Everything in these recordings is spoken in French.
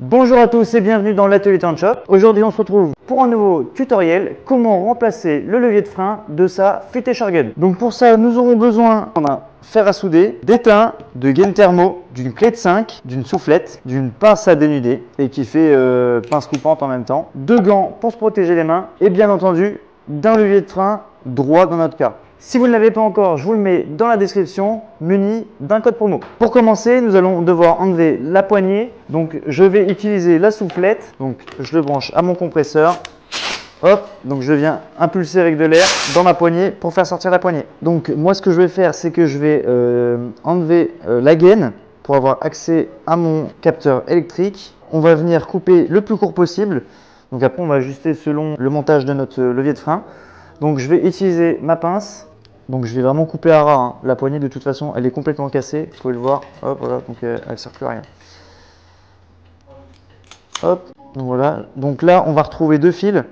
Bonjour à tous et bienvenue dans l'atelier Turn Shop. Aujourd'hui on se retrouve pour un nouveau tutoriel, comment remplacer le levier de frein de sa futaie Shargun. Donc pour ça nous aurons besoin d'un fer à souder, d'étain, de gaine thermo, d'une clé de 5, d'une soufflette, d'une pince à dénuder et qui fait pince coupante en même temps, de gants pour se protéger les mains et bien entendu d'un levier de frein droit dans notre cas. Si vous ne l'avez pas encore, je vous le mets dans la description, muni d'un code promo. Pour commencer, nous allons devoir enlever la poignée. Donc, je vais utiliser la soufflette. Donc, je le branche à mon compresseur. Hop, donc je viens impulser avec de l'air dans ma poignée pour faire sortir la poignée. Donc, moi, ce que je vais faire, c'est que je vais enlever la gaine pour avoir accès à mon capteur électrique. On va venir couper le plus court possible. Donc, après, on va ajuster selon le montage de notre levier de frein. Donc, je vais utiliser ma pince. Donc je vais vraiment couper à ras, hein. La poignée de toute façon elle est complètement cassée, vous pouvez le voir, hop voilà, donc elle ne sert plus à rien. Hop, donc voilà, donc là on va retrouver deux fils.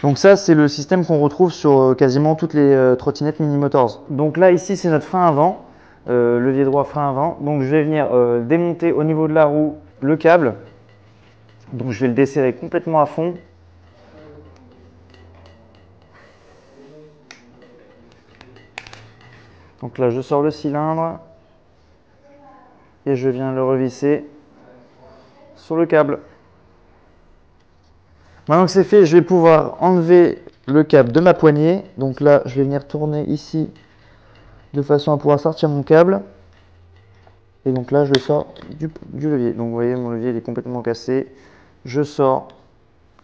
Donc ça c'est le système qu'on retrouve sur quasiment toutes les trottinettes Mini Motors. Donc là ici c'est notre frein avant, levier droit frein avant. Donc je vais venir démonter au niveau de la roue le câble. Donc je vais le desserrer complètement à fond. Donc là je sors le cylindre et je viens le revisser sur le câble. Maintenant que c'est fait, je vais pouvoir enlever le câble de ma poignée. Donc là, je vais venir tourner ici de façon à pouvoir sortir mon câble. Et donc là, je le sors du levier. Donc vous voyez, mon levier il est complètement cassé. Je sors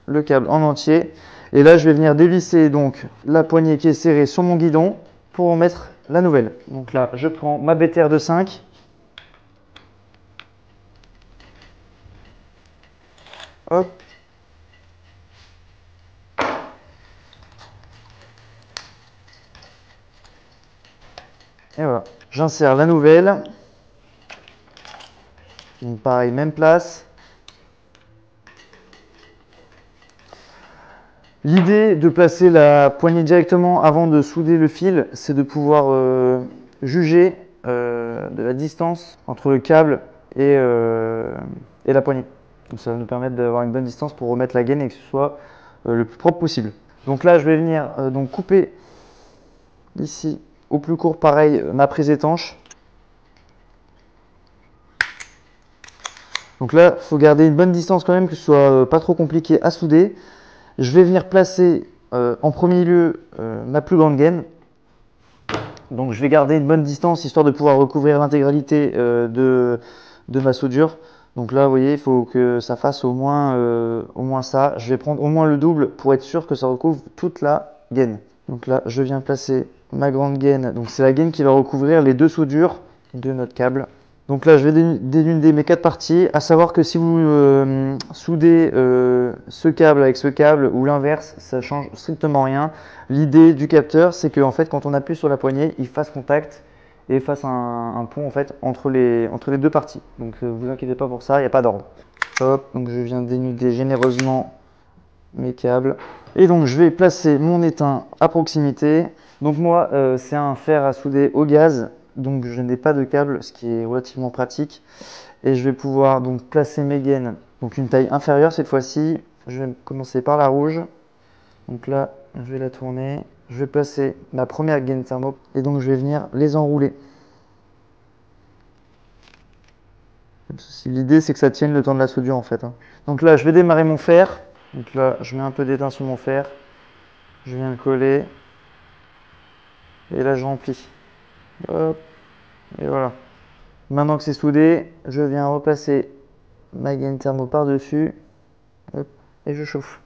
le câble en entier. Et là, je vais venir dévisser donc la poignée qui est serrée sur mon guidon pour en mettre la nouvelle. Donc là, je prends ma BTR de 5. Hop. Et voilà, j'insère la nouvelle. Donc pareil, même place. L'idée de placer la poignée directement avant de souder le fil, c'est de pouvoir juger de la distance entre le câble et la poignée. Donc ça va nous permettre d'avoir une bonne distance pour remettre la gaine et que ce soit le plus propre possible. Donc là, je vais venir donc couper ici au plus court, pareil, ma prise étanche. Donc là, il faut garder une bonne distance quand même, que ce soit pas trop compliqué à souder. Je vais venir placer en premier lieu ma plus grande gaine. Donc je vais garder une bonne distance histoire de pouvoir recouvrir l'intégralité de ma soudure. Donc là, vous voyez, il faut que ça fasse au moins ça. Je vais prendre au moins le double pour être sûr que ça recouvre toute la gaine. Donc là, je viens placer ma grande gaine. Donc c'est la gaine qui va recouvrir les deux soudures de notre câble. Donc là, je vais dénuder mes 4 parties. À savoir que si vous soudez ce câble avec ce câble ou l'inverse, ça change strictement rien. L'idée du capteur, c'est que en fait, quand on appuie sur la poignée, il fasse contact et fasse un pont en fait entre les deux parties. Donc vous inquiétez pas pour ça, il n'y a pas d'ordre. Hop, donc je viens dénuder généreusement mes câbles. Et donc je vais placer mon étain à proximité. Donc moi, c'est un fer à souder au gaz. Donc je n'ai pas de câble, ce qui est relativement pratique. Et je vais pouvoir donc placer mes gaines, donc une taille inférieure cette fois-ci. Je vais commencer par la rouge. Donc là, je vais la tourner. Je vais placer ma première gaine thermo et donc je vais venir les enrouler. L'idée c'est que ça tienne le temps de la soudure en fait. Donc là, je vais démarrer mon fer. Donc là, je mets un peu d'étain sur mon fer. Je viens le coller. Et là, je remplis. Hop. Et voilà. Maintenant que c'est soudé, je viens replacer ma gaine thermo par-dessus. Et je chauffe.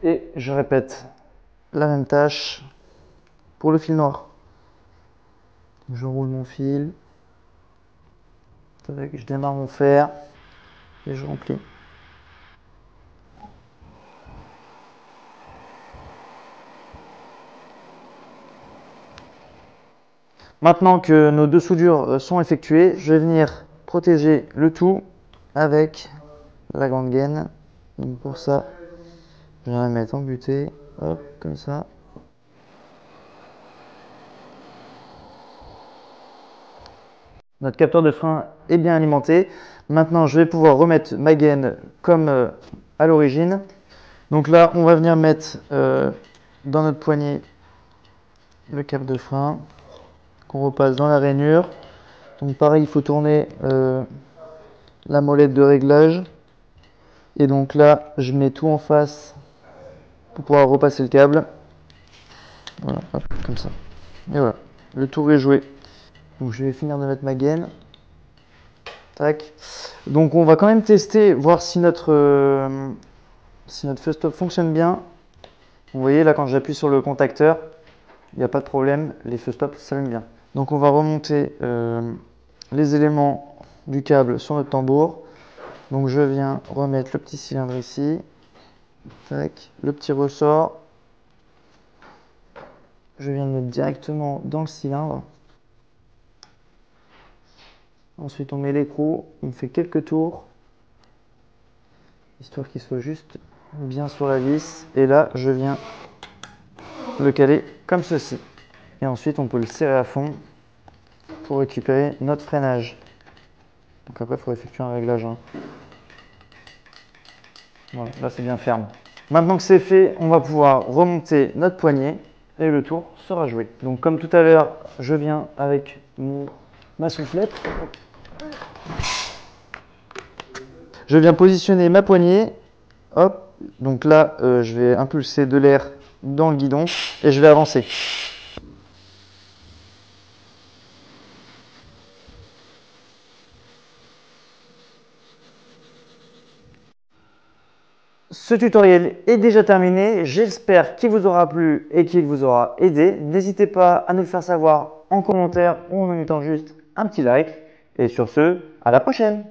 Et je répète la même tâche pour le fil noir. Je roule mon fil. Je démarre mon fer. Et je remplis. Maintenant que nos deux soudures sont effectuées, je vais venir protéger le tout avec la grande gaine. Donc pour ça, je vais la mettre en butée, hop, comme ça. Notre capteur de frein est bien alimenté. Maintenant, je vais pouvoir remettre ma gaine comme à l'origine. Donc là, on va venir mettre dans notre poignée le câble de frein qu'on repasse dans la rainure. Donc pareil, il faut tourner la molette de réglage. Et donc là, je mets tout en face pour pouvoir repasser le câble. Voilà, hop, comme ça. Et voilà, le tour est joué. Donc je vais finir de mettre ma gaine. Tac. Donc on va quand même tester, voir si notre feu stop fonctionne bien. Vous voyez là, quand j'appuie sur le contacteur, il n'y a pas de problème, les feux stop s'allument bien. Donc on va remonter les éléments du câble sur notre tambour. Donc je viens remettre le petit cylindre ici. Tac. Le petit ressort. Je viens de mettre directement dans le cylindre. Ensuite on met l'écrou, on fait quelques tours, histoire qu'il soit juste bien sur la vis. Et là je viens le caler comme ceci. Et ensuite on peut le serrer à fond pour récupérer notre freinage. Donc après il faut effectuer un réglage. Voilà, là c'est bien ferme. Maintenant que c'est fait, on va pouvoir remonter notre poignet et le tour sera joué. Donc comme tout à l'heure, je viens avec ma soufflette. Je viens positionner ma poignée. Hop. Donc là, je vais impulser de l'air dans le guidon et je vais avancer. Ce tutoriel est déjà terminé, j'espère qu'il vous aura plu et qu'il vous aura aidé. N'hésitez pas à nous le faire savoir en commentaire ou en mettant juste un petit like. Et sur ce, à la prochaine!